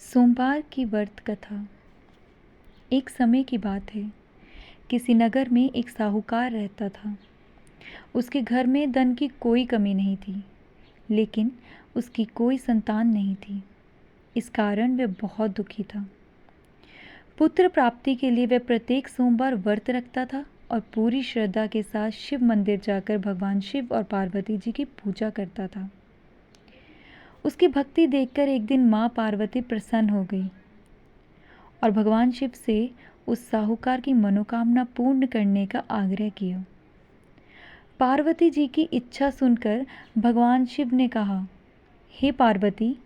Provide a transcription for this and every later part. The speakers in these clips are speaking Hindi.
सोमवार की व्रत कथा। एक समय की बात है। किसी नगर में एक साहूकार रहता था। उसके घर में धन की कोई कमी नहीं थी, लेकिन उसकी कोई संतान नहीं थी। इस कारण वह बहुत दुखी था। पुत्र प्राप्ति के लिए वह प्रत्येक सोमवार व्रत रखता था और पूरी श्रद्धा के साथ शिव मंदिर जाकर भगवान शिव और पार्वती जी की पूजा करता था। उसकी भक्ति देखकर एक दिन माँ पार्वती प्रसन्न हो गई और भगवान शिव से उस साहूकार की मनोकामना पूर्ण करने का आग्रह किया। पार्वती जी की इच्छा सुनकर भगवान शिव ने कहा, हे पार्वती,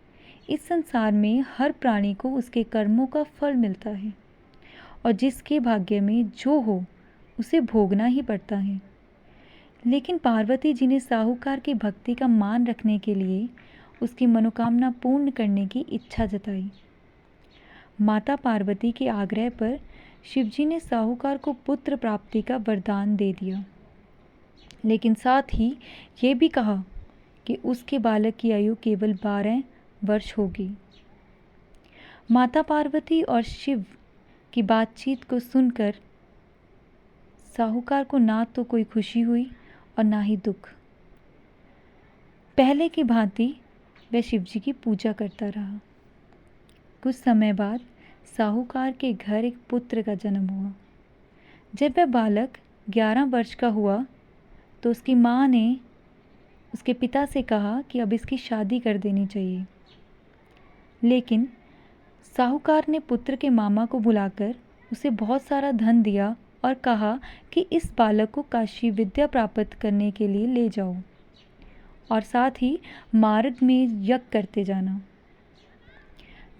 इस संसार में हर प्राणी को उसके कर्मों का फल मिलता है और जिसके भाग्य में जो हो उसे भोगना ही पड़ता है। लेकिन पार्वती जी ने साहूकार की भक्ति का मान रखने के लिए उसकी मनोकामना पूर्ण करने की इच्छा जताई। माता पार्वती के आग्रह पर शिवजी ने साहूकार को पुत्र प्राप्ति का वरदान दे दिया, लेकिन साथ ही ये भी कहा कि उसके बालक की आयु केवल 12 वर्ष होगी। माता पार्वती और शिव की बातचीत को सुनकर साहूकार को ना तो कोई खुशी हुई और ना ही दुख। पहले की भांति वह शिवजी की पूजा करता रहा। कुछ समय बाद साहूकार के घर एक पुत्र का जन्म हुआ। जब वह बालक 11 वर्ष का हुआ तो उसकी माँ ने उसके पिता से कहा कि अब इसकी शादी कर देनी चाहिए। लेकिन साहूकार ने पुत्र के मामा को बुलाकर उसे बहुत सारा धन दिया और कहा कि इस बालक को काशी विद्या प्राप्त करने के लिए ले जाओ और साथ ही मार्ग में यज्ञ करते जाना।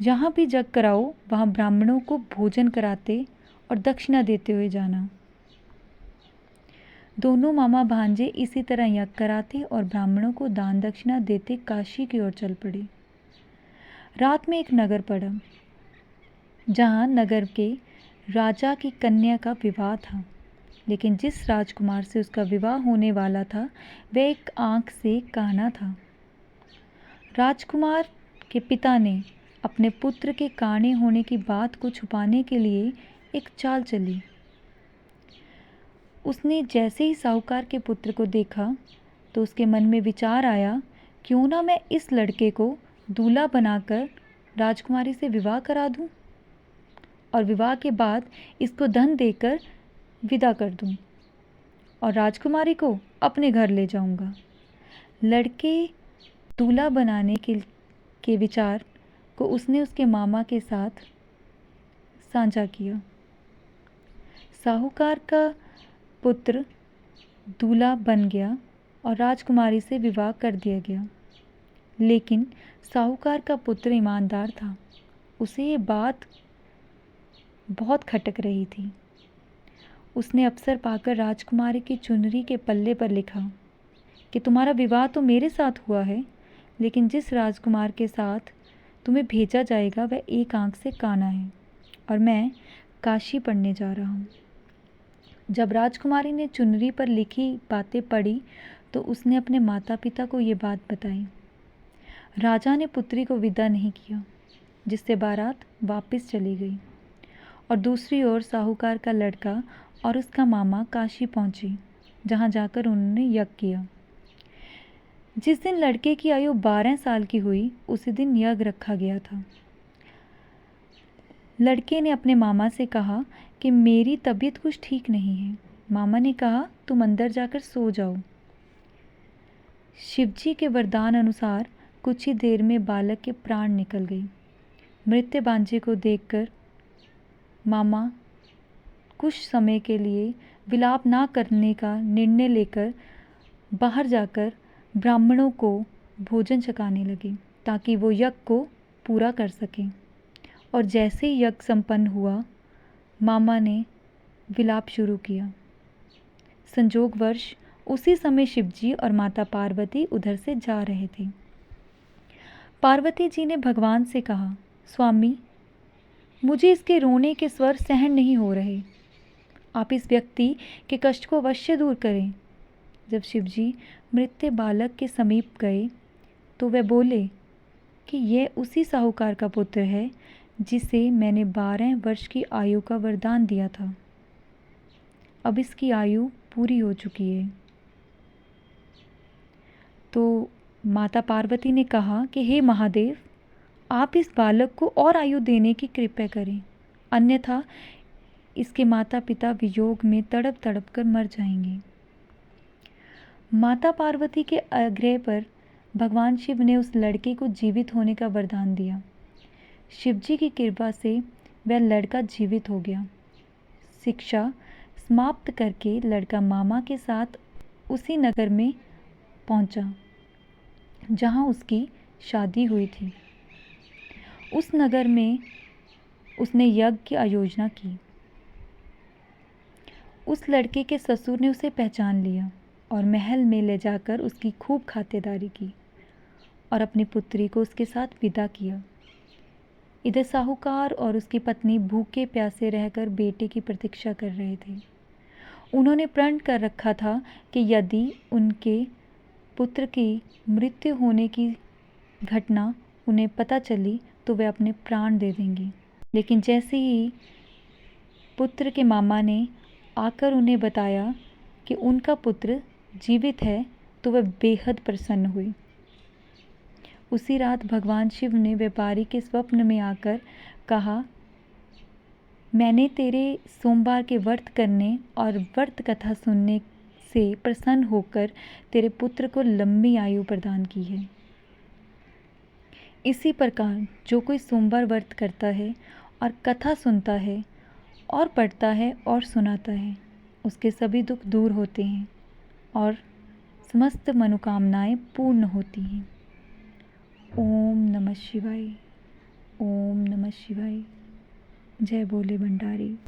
जहाँ भी यज्ञ कराओ वहाँ ब्राह्मणों को भोजन कराते और दक्षिणा देते हुए जाना। दोनों मामा भांजे इसी तरह यज्ञ कराते और ब्राह्मणों को दान दक्षिणा देते काशी की ओर चल पड़े। रात में एक नगर पड़ा, जहाँ नगर के राजा की कन्या का विवाह था। लेकिन जिस राजकुमार से उसका विवाह होने वाला था वह एक आँख से काना था। राजकुमार के पिता ने अपने पुत्र के काने होने की बात को छुपाने के लिए एक चाल चली। उसने जैसे ही साहूकार के पुत्र को देखा तो उसके मन में विचार आया, क्यों ना मैं इस लड़के को दूल्हा बनाकर राजकुमारी से विवाह करा दूं और विवाह के बाद इसको धन देकर विदा कर दूं और राजकुमारी को अपने घर ले जाऊंगा। लड़के दूल्हा बनाने के विचार को उसने उसके मामा के साथ साझा किया। साहूकार का पुत्र दूल्हा बन गया और राजकुमारी से विवाह कर दिया गया। लेकिन साहूकार का पुत्र ईमानदार था। उसे ये बात बहुत खटक रही थी। उसने अवसर पाकर राजकुमारी की चुनरी के पल्ले पर लिखा कि तुम्हारा विवाह तो मेरे साथ हुआ है, लेकिन जिस राजकुमार के साथ तुम्हें भेजा जाएगा वह एक आँख से काना है और मैं काशी पढ़ने जा रहा हूँ। जब राजकुमारी ने चुनरी पर लिखी बातें पढ़ी तो उसने अपने माता पिता को ये बात बताई। राजा ने पुत्री को विदा नहीं किया, जिससे बारात वापस चली गई और दूसरी ओर साहूकार का लड़का और उसका मामा काशी पहुँचे, जहाँ जाकर उन्होंने यज्ञ किया। जिस दिन लड़के की आयु 12 साल की हुई उसी दिन यज्ञ रखा गया था। लड़के ने अपने मामा से कहा कि मेरी तबीयत कुछ ठीक नहीं है। मामा ने कहा, तुम अंदर जाकर सो जाओ। शिवजी के वरदान अनुसार कुछ ही देर में बालक के प्राण निकल गए। मृत बांझे को देखकर मामा कुछ समय के लिए विलाप ना करने का निर्णय लेकर बाहर जाकर ब्राह्मणों को भोजन छकाने लगे ताकि वो यज्ञ को पूरा कर सकें। और जैसे ही यज्ञ संपन्न हुआ, मामा ने विलाप शुरू किया। संजोगवश उसी समय शिवजी और माता पार्वती उधर से जा रहे थे। पार्वती जी ने भगवान से कहा, स्वामी, मुझे इसके रोने के स्वर सहन नहीं हो रहे। आप इस व्यक्ति के कष्ट को अवश्य दूर करें। जब शिवजी मृत बालक के समीप गए तो वह बोले, कि यह उसी साहूकार का पुत्र है जिसे मैंने 12 वर्ष की आयु का वरदान दिया था। अब इसकी आयु पूरी हो चुकी है। तो माता पार्वती ने कहा कि हे महादेव, आप इस बालक को और आयु देने की कृपा करें, अन्यथा इसके माता पिता वियोग में तड़प तड़प कर मर जाएंगे। माता पार्वती के आग्रह पर भगवान शिव ने उस लड़के को जीवित होने का वरदान दिया। शिवजी की कृपा से वह लड़का जीवित हो गया। शिक्षा समाप्त करके लड़का मामा के साथ उसी नगर में पहुंचा जहां उसकी शादी हुई थी। उस नगर में उसने यज्ञ की आयोजना की। उस लड़के के ससुर ने उसे पहचान लिया और महल में ले जाकर उसकी खूब खातिरदारी की और अपनी पुत्री को उसके साथ विदा किया। इधर साहूकार और उसकी पत्नी भूखे प्यासे रहकर बेटे की प्रतीक्षा कर रहे थे। उन्होंने प्रण कर रखा था कि यदि उनके पुत्र की मृत्यु होने की घटना उन्हें पता चली तो वे अपने प्राण दे देंगे। लेकिन जैसे ही पुत्र के मामा ने आकर उन्हें बताया कि उनका पुत्र जीवित है तो वह बेहद प्रसन्न हुई। उसी रात भगवान शिव ने व्यापारी के स्वप्न में आकर कहा, मैंने तेरे सोमवार के व्रत करने और व्रत कथा सुनने से प्रसन्न होकर तेरे पुत्र को लंबी आयु प्रदान की है। इसी प्रकार जो कोई सोमवार व्रत करता है और कथा सुनता है और पढ़ता है और सुनाता है, उसके सभी दुख दूर होते हैं और समस्त मनोकामनाएं पूर्ण होती हैं। ओम नमः शिवाय। ओम नमः शिवाय। जय भोले भंडारी।